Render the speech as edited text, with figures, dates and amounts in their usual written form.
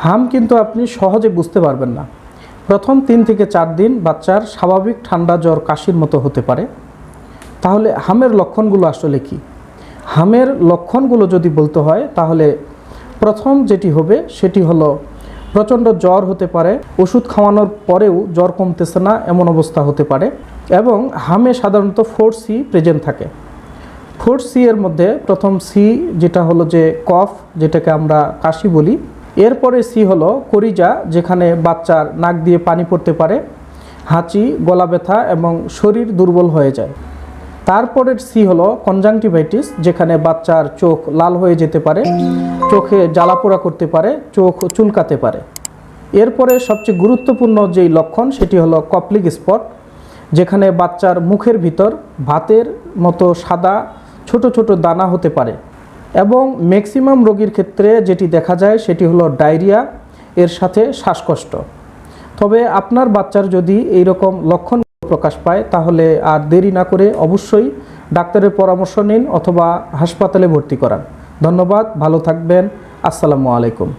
হাম কিন্তু আপনি সহজে বুঝতে পারবেন না। প্রথম 3 থেকে 4 দিন বাচ্চার স্বাভাবিক ঠান্ডা জ্বর কাশির মতো হতে পারে। তাহলে হামের লক্ষণগুলো আসলে কি? হামের লক্ষণগুলো যদি বলতে হয় তাহলে প্রথম যেটি হবে সেটি হলো প্রচণ্ড জ্বর হতে পারে, ওষুধ খাওয়ানোর পরেও জ্বর কমতেছে না এমন অবস্থা হতে পারে, এবং হামে সাধারণত 4C প্রেজেন্ট থাকে। 4C এর মধ্যে প্রথম সি যেটা হলো যে কফ, যেটাকে আমরা কাশি বলি। এরপরে সি হলো করিজা, যেখানে বাচ্চার নাক দিয়ে পানি পড়তে পারে, হাঁচি, গলা ব্যথা এবং শরীর দুর্বল হয়ে যায়। তারপরের সি হলো কনজাংটিভাইটিস, যেখানে বাচ্চার চোখ লাল হয়ে যেতে পারে, চোখে জ্বালাপোড়া করতে পারে, চোখ চুলকাতে পারে। এরপরে সবচেয়ে গুরুত্বপূর্ণ যেই লক্ষণ সেটি হলো কপ্লিক স্পট, যেখানে বাচ্চার মুখের ভিতর ভাতের মতো সাদা ছোট ছোট দানা হতে পারে। এবং ম্যাক্সিমাম রোগীর ক্ষেত্রে যেটি দেখা যায় সেটি হলো ডায়রিয়া, এর সাথে শ্বাসকষ্ট। তবে আপনার বাচ্চার যদি এই রকম লক্ষণ প্রকাশ পায় তাহলে আর দেরি না করে অবশ্যই ডাক্তারের পরামর্শ নিন অথবা হাসপাতালে ভর্তি করান। ধন্যবাদ, ভালো থাকবেন। আসসালামু আলাইকুম।